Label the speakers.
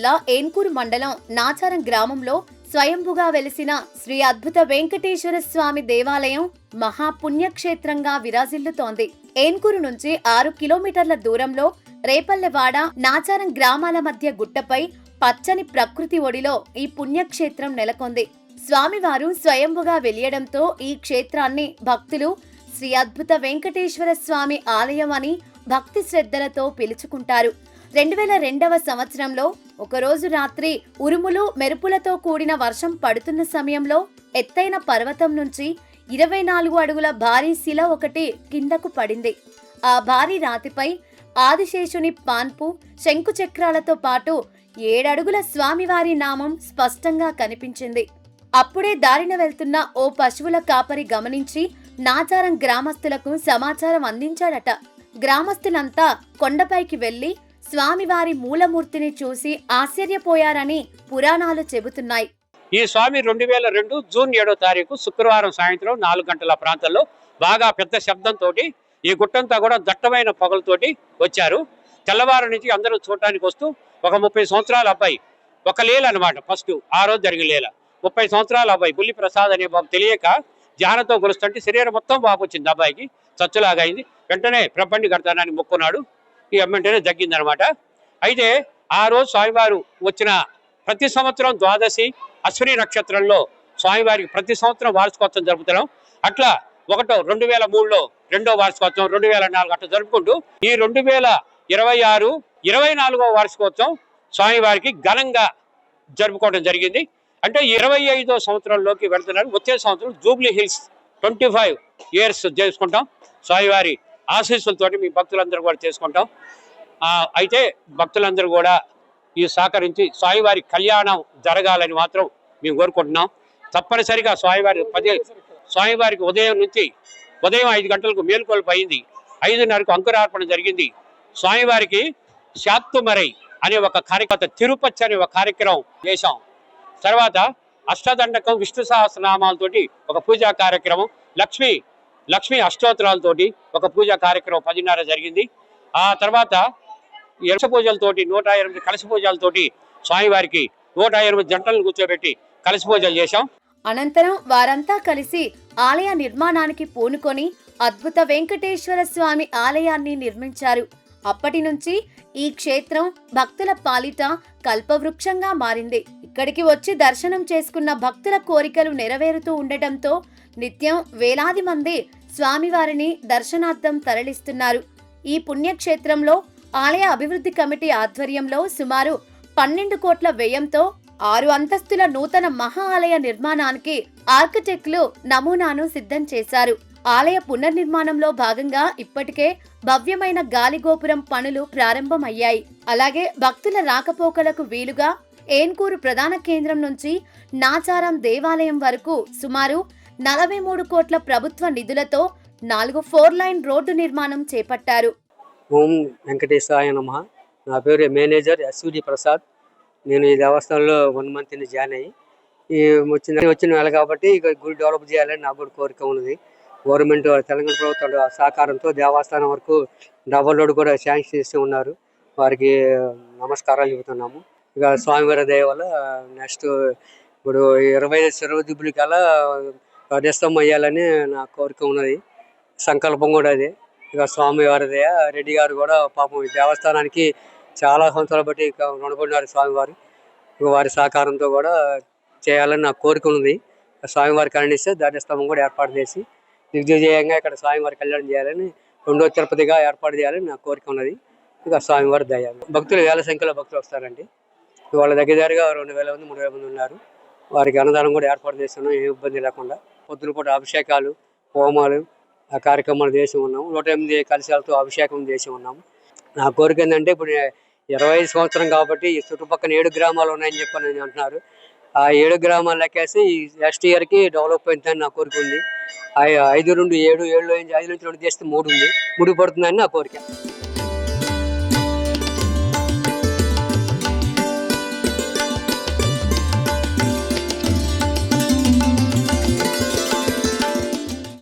Speaker 1: జిల్లా ఏన్కూరు మండలం నాచారం గ్రామంలో స్వయంభుగా వెలిసిన శ్రీ అద్భుత వెంకటేశ్వర స్వామి దేవాలయం మహాపుణ్యక్షేత్రంగా విరాజిల్లుతోంది. ఏన్కూరు నుంచి 6 కిలోమీటర్ల దూరంలో రేపల్లెవాడ, నాచారం గ్రామాల మధ్య గుట్టపై పచ్చని ప్రకృతి ఒడిలో ఈ పుణ్యక్షేత్రం నెలకొంది. స్వామివారు స్వయంభుగా వెలియడంతో ఈ క్షేత్రాన్ని భక్తులు శ్రీ అద్భుత వెంకటేశ్వర స్వామి ఆలయం అని భక్తి శ్రద్ధలతో పిలుచుకుంటారు. 2002వ సంవత్సరంలో ఒకరోజు రాత్రి ఉరుములు మెరుపులతో కూడిన వర్షం పడుతున్న సమయంలో ఎత్తైన పర్వతం నుంచి 24 అడుగుల భారీ శిల ఒకటి కిందకు పడింది. ఆ భారీ రాతిపై ఆదిశేషుని పాన్పు, శంకు చక్రాలతో పాటు 7 అడుగుల స్వామివారి నామం స్పష్టంగా కనిపించింది. అప్పుడే దారిన వెళ్తున్న ఓ పశువుల కాపరి గమనించి నాచారం గ్రామస్తులకు సమాచారం అందించాడట. గ్రామస్తులంతా కొండపైకి వెళ్లి స్వామివారి మూలమూర్తిని చూసి ఆశ్చర్యపోయారని పురాణాలు చెబుతున్నాయి.
Speaker 2: ఈ స్వామి 2002 జూన్ 7వ తారీఖు శుక్రవారం సాయంత్రం 4 గంటల ప్రాంతంలో బాగా పెద్ద శబ్దంతో ఈ గుట్టంతా కూడా దట్టమైన పొగలతోటి వచ్చారు. తెల్లవారు నుంచి అందరూ చూడటానికి వస్తూ ఒక 30 సంవత్సరాల అబ్బాయి, ఒక లీల అనమాట, ఫస్ట్ ఆ రోజు జరిగిన లీల. 30 సంవత్సరాల అబ్బాయి బుల్లి ప్రసాద్ అనే బాబు తెలియక ధ్యానంతో గొలుస్తుంటే శరీరం మొత్తం బాబు వచ్చింది. అబ్బాయికి చచ్చులాగా అయింది. వెంటనే ప్రబండి కడతానని మొక్కున్నాడు. ఈ వెంటనే తగ్గిందనమాట. అయితే ఆ రోజు స్వామివారు వచ్చిన ప్రతి సంవత్సరం ద్వాదశి అశ్విని నక్షత్రంలో స్వామివారికి ప్రతి సంవత్సరం వార్షికోత్సవం జరుపుతున్నాం. అట్లా 2003లో 2వ వార్షికోత్సవం, 2004 అట్లా జరుపుకుంటూ ఈ 2026 24వ వార్షికోత్సవం స్వామివారికి ఘనంగా జరుపుకోవడం జరిగింది. అంటే 25వ సంవత్సరంలోకి వెళ్తున్నారు. వచ్చే సంవత్సరం జూబ్లీ హిల్స్ 25 ఇయర్స్ చేసుకుంటాం. స్వామివారి ఆశీస్సులతోటి మీ భక్తులందరూ కూడా చేసుకుంటాం. అయితే భక్తులందరూ కూడా ఈ సహకరించి స్వామివారి కళ్యాణం జరగాలని మాత్రం మేము కోరుకుంటున్నాం. తప్పనిసరిగా స్వామివారికి ఉదయం 5 గంటలకు మేలుకొల్పు అయింది. 5:30కు అంకురార్పణ జరిగింది. స్వామివారికి శాత్తుమరై అనే ఒక కార్యక్రమం, తిరుపతి అనే ఒక కార్యక్రమం చేశాం. తర్వాత అష్టదండకం, విష్ణు సహస్రనామాలతోటి ఒక పూజా కార్యక్రమం, లక్ష్మీ అష్టోత్తరాలతోటి ఒక పూజా కార్యక్రమం 10:30 జరిగింది. ఆ తర్వాత కలశ పూజలతోటి 108 కలశ పూజలతోటి స్వామివారికి 108 జంటలను కూర్చోబెట్టి కలశ పూజలు చేశాం.
Speaker 1: అనంతరం వారంతా కలిసి ఆలయ నిర్మాణానికి పూనుకొని అద్భుత వెంకటేశ్వర స్వామి ఆలయాన్ని నిర్మించారు. అప్పటి నుంచి ఈ క్షేత్రం భక్తుల పాలిట కల్పవృక్షంగా మారింది. ఇక్కడికి వచ్చి దర్శనం చేసుకున్న భక్తుల కోరికలు నెరవేరుతూ ఉండటంతో నిత్యం వేలాది మంది స్వామివారిని దర్శనార్థం తరలిస్తున్నారు. ఈ పుణ్యక్షేత్రంలో ఆలయ అభివృద్ధి కమిటీ ఆధ్వర్యంలో సుమారు 12 కోట్ల వ్యయంతో 6 అంతస్తుల నూతన మహా ఆలయ నిర్మాణానికి ఆర్కిటెక్టులు నమూనాను సిద్ధం చేశారు. ఆలయ పునర్నిర్మాణంలో భాగంగా ఇప్పటికే భవ్యమైన గాలిగోపురం పనులు ప్రారంభమయ్యాయి. అలాగే భక్తుల రాకపోకలకు వీలుగా ఏన్కూరు ప్రధాన కేంద్రం నుంచి నాచారం దేవాలయం వరకు సుమారు 43 కోట్ల ప్రభుత్వ నిధులతో 4 4 లైన్ రోడ్డు నిర్మాణం చేపట్టారు.
Speaker 3: ఓం వెంకటేశాయ నమః. నా పేరు మేనేజర్ ఎస్విడి ప్రసాద్. నేను ఈ దేవస్థానంలో 1 మంత్ జాయిన్ అయ్యి వచ్చిన వేళ కాబట్టి గుడి డెవలప్ చేయాలని నాకు కూడా కోరిక ఉన్నది. గవర్నమెంట్, తెలంగాణ ప్రభుత్వం సహకారంతో దేవస్థానం వరకు డబల్ రోడ్ కూడా శాంక్షన్ చేసి ఉన్నారు. వారికి నమస్కారాలు చెబుతున్నాము. ఇక స్వామివారి దయ వల్ల నెక్స్ట్ ఇప్పుడు 25 శరవదిబ్బుల కల్లా ప్రదేశం అయ్యాలని నా కోరిక ఉన్నది. సంకల్పం కూడా అదే. ఇక స్వామివారి దయ, రెడ్డి గారు కూడా పాపం ఈ దేవస్థానానికి చాలా సంవత్సరాలు బట్టి రుణపడినారు స్వామివారు. వారి సహకారంతో కూడా చేయాలని నా కోరిక ఉన్నది. స్వామివారి కరుణిస్తే ధ్వజస్తంభం కూడా ఏర్పాటు చేసి దిగ్విజయంగా ఇక్కడ స్వామివారి కళ్యాణం చేయాలని, 2వ తిరుపతిగా ఏర్పాటు చేయాలని నా కోరిక ఉన్నది. ఇక స్వామివారి దయ. భక్తులు వేల సంఖ్యలో భక్తులు వస్తారండి. వాళ్ళ దగ్గరగా 2,000 మంది 3,000 మంది ఉన్నారు. వారికి అన్నదానం కూడా ఏర్పాటు చేస్తున్నాం, ఏ ఇబ్బంది లేకుండా. పొద్దున పూట అభిషేకాలు, హోమాలు, ఆ కార్యక్రమాలు చేసి ఉన్నాము. 108 కలశాలతో అభిషేకం చేసి ఉన్నాము. నా కోరిక ఏంటంటే ఇప్పుడు 25 సంవత్సరం కాబట్టి ఈ చుట్టుపక్కల 7 గ్రామాలు ఉన్నాయని చెప్పని అంటున్నారు. ఆ 7 గ్రామాలు లెక్కేసి ఈ నెక్స్ట్ ఇయర్కి డెవలప్ అవుతుందని నా కోరిక ఉంది. 5 నుండి 7, 7 నుంచి 5 నుంచి 2 చేస్తే 3 ఉంది, 3 పడుతుందని నా కోరిక.